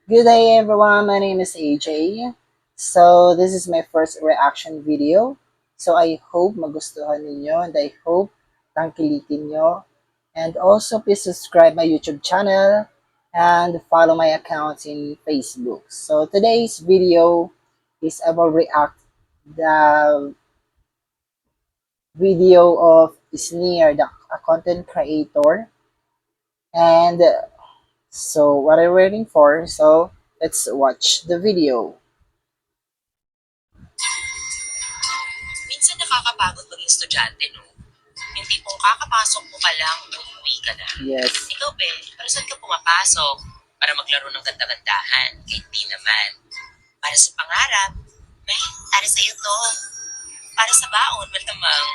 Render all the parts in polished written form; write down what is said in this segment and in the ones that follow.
Good day everyone, my name is AJ. So this is my first reaction video. So I hope magustuhan ninyo and I hope tangkilikin nyo. And also please subscribe my YouTube channel and follow my accounts in Facebook. So today's video is about react the video of Sneer, a content creator. And so what are we waiting for? So let's watch the video. Minsan nakakapagod maging estudyante, no? Yung tipong kakapasok mo pa lang, uuwi ka na. Yes. Ikaw, be, para saan ka pumapasok? Para maglaro ng ganda-gandahan? Kahit di naman. Para sa pangarap? May, para sa iyo to. Para sa baon, malamang.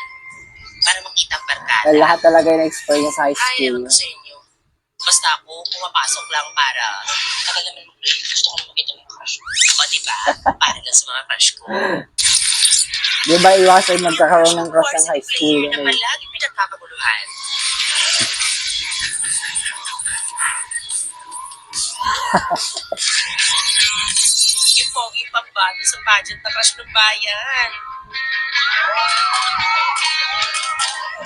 Para makita ang barkada. Lahat talaga yung experience sa high Ay, school. ewan ko sa inyo. Basta ako, pumapasok lang para tagal naman mag-break. Gusto ko na makita ng crush ko. O, diba? Para lang sa mga crush ko. Di ba iwasan magkakaroon ng crush ng high school? Player na palagi pinagkakaguluhan. Yung pogi pambato sa pageant na crush ng bayan.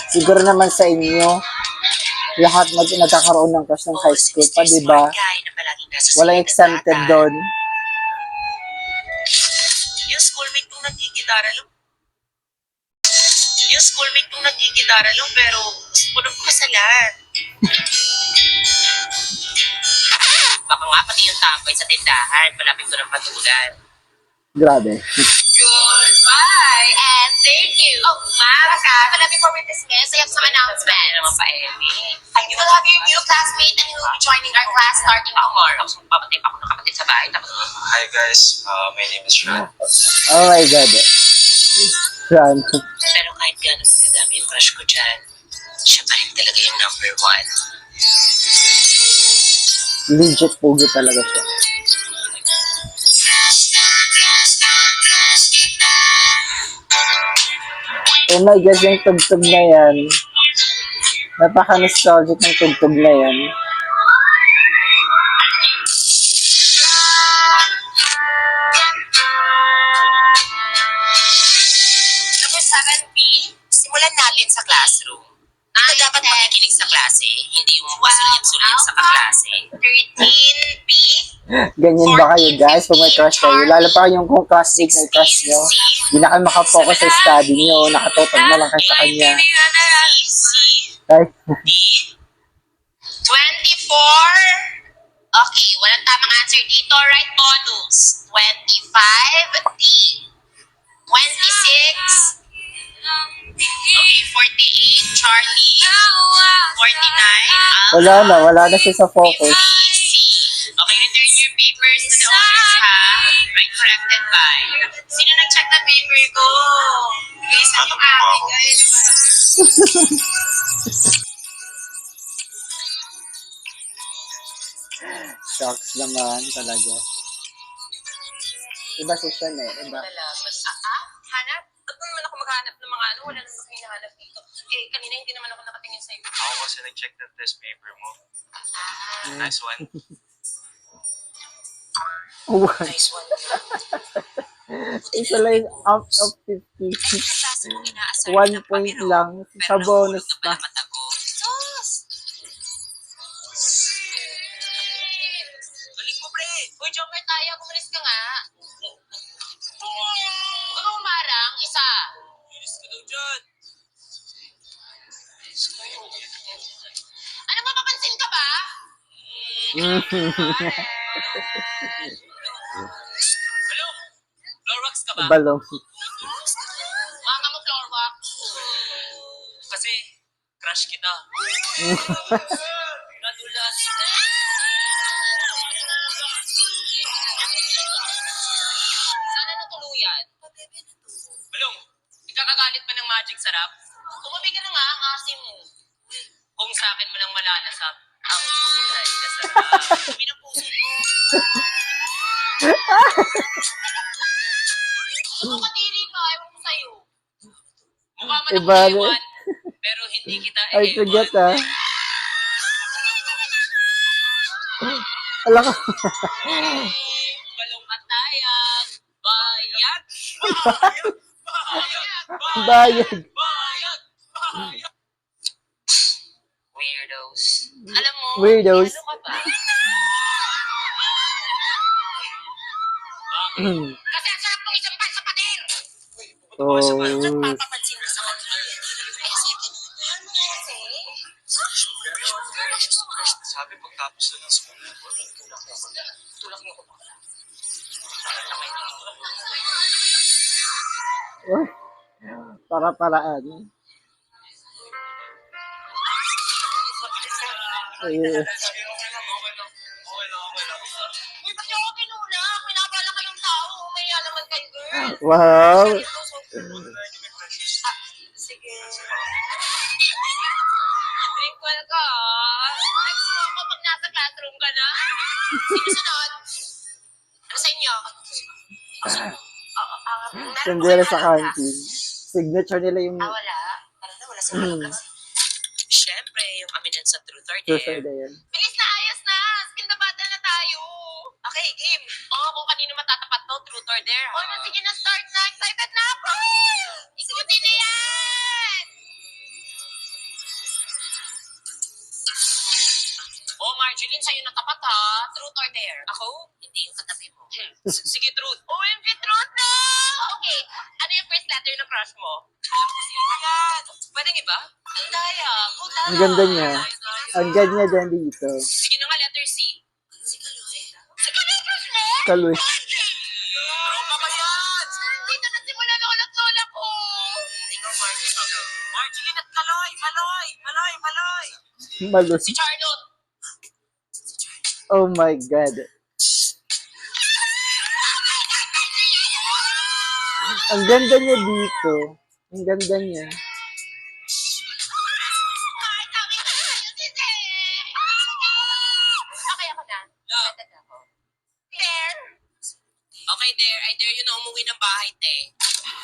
Siguro naman sa inyo, lahat nagkakaroon ng crush ng high school pa, di ba? Walang exempted doon. Yung schoolmate kong nagkikitara lang. Yung schoolmate kong nagkikitara lang pero punong kasalan. Baka nga pati yung tambay sa tindahan, malapit ko ng patulan. Grabe. Goodbye and thank you. Oh, ma'am, pala before we dismiss, I have some announcements. Naman pa, Emi. You will have your new classmate and he will be joining our class starting tomorrow. Tapos magpapatay pa ako ng kapatid sa bahay. Tapos, Hi guys, my name is Ran. Oh my God. Ran. pero kahit gano'n kadami yung crush ko dyan, siya pa rin talaga yung number one. Legit pogi talaga siya. Oh my God, yung tugtog na yan. Napaka-nostalgic ng tugtog na yan. Number 7B, simulan natin sa classroom. Ito dapat makikinig sa klase, hindi yung sulit-sulit sa kaklase. 13B, Ganyan ba kayo guys kung may crush kayo? Lalo pa yung kung classmate ng crush nyo. Hindi na kayo makafocus sa study nyo. Nakatotog na lang kayo sa kanya. Ay, D, 24. Okay, walang tamang answer dito. Right bonus. 25. D. 26. Okay, 48. Charlie. 49. wala na siya sa focus. Okay, return your papers to the office, ha? Right, corrected by. Sino nag-check na paper ko? Guys, ano yung akin, guys? Shocks naman talaga. Iba si Sean eh. Iba. Hanap? Ba't mo naman ako maghanap ng mga ano? Wala naman hinahanap dito. Eh, kanina hindi naman ako nakatingin sa'yo. Ako kasi nag-check ng test paper mo. Nice one. Nice one. Isa lang out of 50. 1 point lang. Sa bonus pa. Balik mo, pre. Uy, Joker tayo. Kumalis ka nga. Huwag kang umarang. Isa. Bilis ka daw dyan. Ano ba, papansin ka ba? Balong. Floor wax ka ba? Balong. Mama mo floor wax. Kasi, crush kita. Nadulas. Sana natuluyan. Balong, ikakagalit pa ng magic sarap? Tumabi ka na nga, ang asim mo. Kung sa akin mo lang malalasap, ang tunay na sarap. Sabi ng puso ko. Tumakatiri ka, ewan ko sa'yo. Mukha man Iba ako rin. ewan, pero hindi kita I ewan. forget ah. Ala ka. Balong at tayag. Bayad. Bayad. Bayad. Bayad. Bayad. Bayad. Weirdos. Alam mo, Weirdos. ano ka ba? Kasi ang sarap mong isang pan sa pader. Oh. Papapansin ka sa kanila. Kasi? Sabi pagtapos na ng school. Tulak niyo ko bakla. Uy. Para-paraan. Ay, Okay lang. Uy, ba't niyo ako tinulak? Minabala kayong tao. Umaya naman kayo, girl. wow. Sige. Twinkle ka. Next mo ako pag nasa classroom ka na. Sino sunod? Ano sa inyo? Sandila sa canteen. Signature nila yung Wala. Parang na wala sa mga Siyempre, yung aminan sa truth or truth dare. or dare. Bilis na, ayos na. Skin the battle na tayo. Okay, game. Oo, kung kanino matatapat to, truth or dare. Oo, sige na, start na. Excited na ako. Ikutin na yan. Oh, Marjeline, sa'yo natapat ha. Truth or dare? Ako? Hindi yung katabi mo. Sige, truth. OMG, truth na! Okay, ano yung first letter ng crush mo? Ayan. Pwedeng iba? Ang daya. Ang ganda niya. Ang ganda niya din dito. Sige na nga, letter C. Si Kaloy? Si Kaloy, crush mo? Kaloy. Tropa ba yan? Dito nagsimula na ulat lola ko. Ikaw, Marjeline. Marjeline at Kaloy. Maloy. Maloy. Maloy. Malus. Si Charlotte. Oh my God. Ang ganda niya dito. Ang ganda niya. Okay, ako na. Excited na ako. Dare. Okay, Dare. I dare you na umuwi ng bahay, te.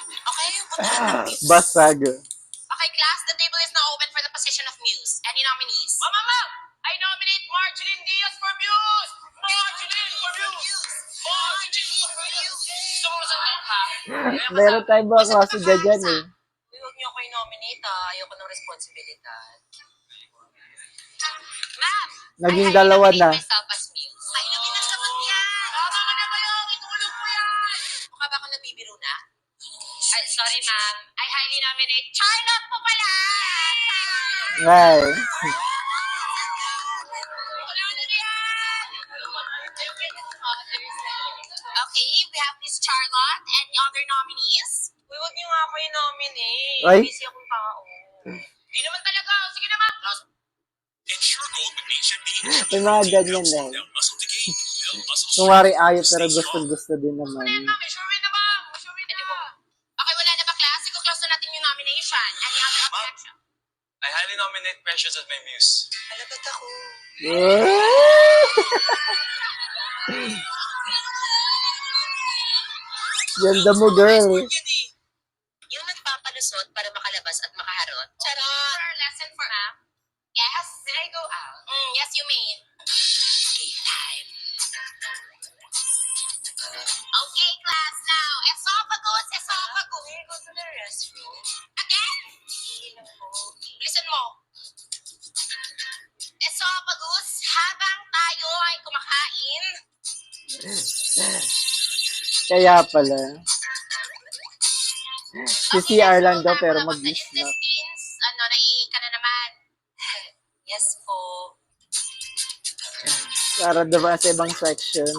Okay, yung punta ng Muse. Basag. Okay, class, the table is now open for the position of Muse. Any nominees? Mama! I nominate Marjeline Diaz for Muse! Marjeline for Muse! Marjeline for Muse! Sumusunod ka, ha? Meron tayong mga klase dyan eh. Huwag niyo ako i-nominate, ha? Ayoko ng responsibilidad. Ma'am! Naging I highly dalawa nominate na. myself as Muse. Ay, nominan ka man yan! Tama ka na ba yung itulog mo yan? Mukha ba ako nagbibiro na? Ay, sorry, ma'am. I highly nominate Charlotte po pala! Right. Okay, we have Miss Charlotte. Any other nominees? Uy, huwag niyo nga ako i-nominate. Ay. Busy akong tao. Hindi naman talaga. Sige naman. Ensure gold with HMB. May mga ganyan na eh. Muscle to gain. Build muscle Kung wari ayaw pero gusto din naman. Ano yan, ma'am? Sure win na ba? Sure win na ba? Okay, wala na ba class? Close na natin yung nomination. Any other objection? I highly nominate Precious as my muse. Alabat ako. Ganda mo, girl. Yung nagpapalusot para makalabas at makaharot. Charot! For lesson for ma'am? Yes? May I go out? Yes, you may. Okay, time. Okay, class now. Esophagus, esophagus. May I go to the restroom? Again? Listen mo. Esophagus, habang tayo ay kumakain, Kaya pala. Si CR lang daw pero mag mag-snack. Ano, naiika na naman. Yes po. Para diba sa ibang section.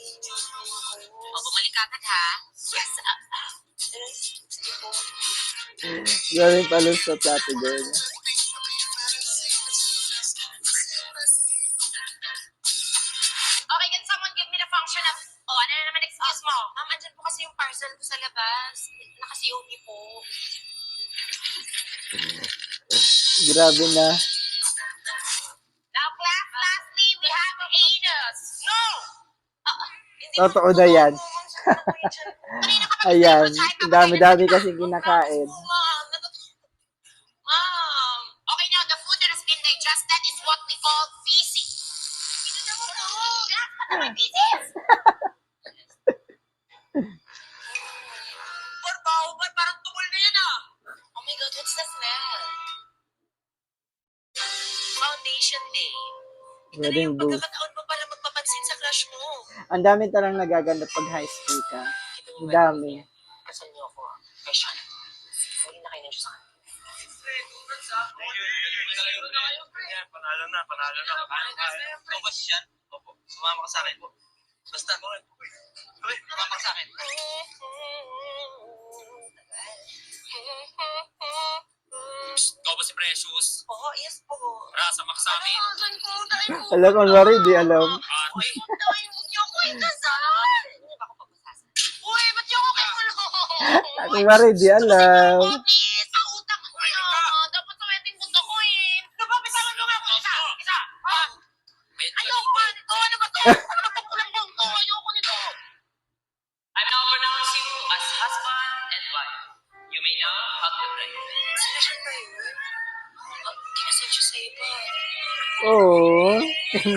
O, bumalik ka agad ha. Yes. Sige po. Gawin pala sa plato, girl. Okay, can someone give me the function of... Oh, ano na naman excuse mo? Ma'am, andyan po kasi yung parcel ko sa labas. Naka-COD po. Grabe na. Now, class, lastly, we have anus. No! Hindi Totoo mo na yan. Kanina ka pa Ayan. nag-try ka pa Dami-dami kanina. kasi kinakain. Ma'am, Because that is what we call physics. Ano ba physics? Baho ba? Parang tumol na yan ah. Oh my God, what's the smell? Foundation Day. Ito na Wedding yung booth. pagkakataon mo para magpapansin sa crush mo. Ang dami talang nagaganap pag high school ka. Ang dami. Kasal niyo ako ah. Kay Sean. Hindi na kayo na siya sa akin. Panalo na. Ikaw ba si Sean? Opo. Sumama ka sa akin. Basta. Sumama ka sa akin. Ikaw ba si Precious? Oo, yes po. Tara, sama ka sa amin. Alam ko, Mari, di alam. Uy, ba't niyo ako ikasal? Hindi ba ako pagpasasan? Uy, ba't niyo ako kikulong? Ako, Mari, di alam. Please, sa utak ko yan. Dapat sa wedding boot ako eh. Napapisawan mo nga ako. Isa. Ayoko pa nito. Ano ba to? Ano ba kulang bang to? Ayoko nito. I'm now pronouncing you as husband and wife. You may now hug the bride. Sino siya ba yun? Kinasal siya sa iba. Oo.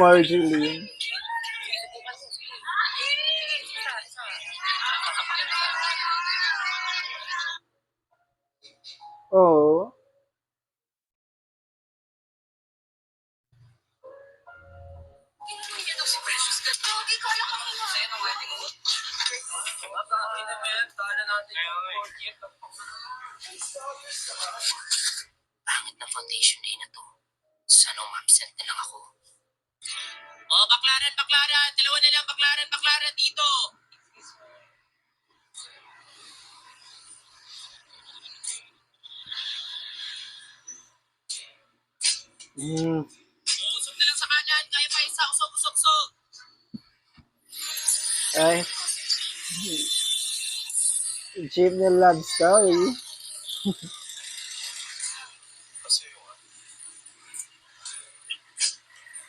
Marjorie. Oo. Hindi daw si Precious ka. Hindi ko alam kung sa'yo ng wedding mo. Mabaki na ba yan? Tala natin yung 4th year. Pangit na foundation day na to. Sana umabsent na lang ako. Oh, baklaran. Dalawa na lang, baklaran dito. Usog na lang sa kanan. Kaya pa isa. Usog. Ay. Jeep na love story.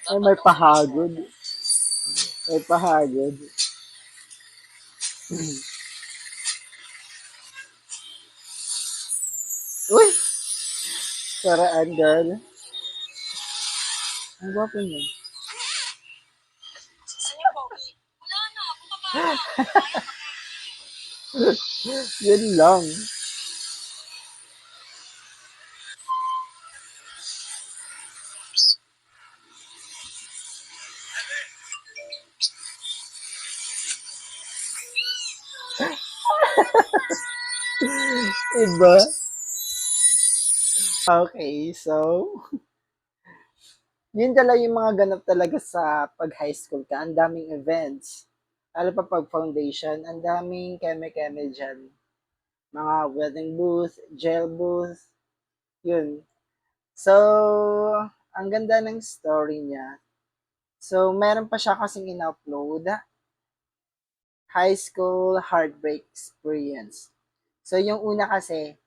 Ay, may pahagod. Uy! Saraan, girl. Ang gwapo niya. Saan yung Bobby? Wala na. Bumaba na. Yun lang. Iba? Okay, so yun talaga yung mga ganap talaga sa pag high school ka. Ang daming events. Lalo pa pag foundation, ang daming keme-keme dyan. Mga wedding booth, jail booth, yun. So, ang ganda ng story niya. So, meron pa siya kasing in-upload, high school heartbreak experience. So, yung una kasi,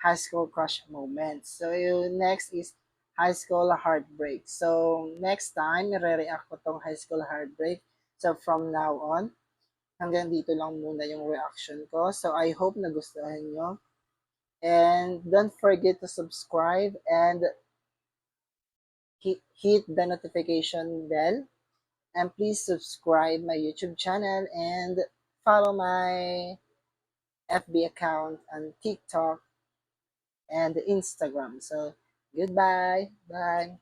high school crush moments. So, yung next is high school heartbreak. So, next time, nire-react ko tong high school heartbreak. So, from now on, hanggang dito lang muna yung reaction ko. So, I hope nagustuhan nyo. And don't forget to subscribe and hit the notification bell. And please subscribe my YouTube channel and follow my FB account and TikTok and Instagram. So, goodbye. Bye.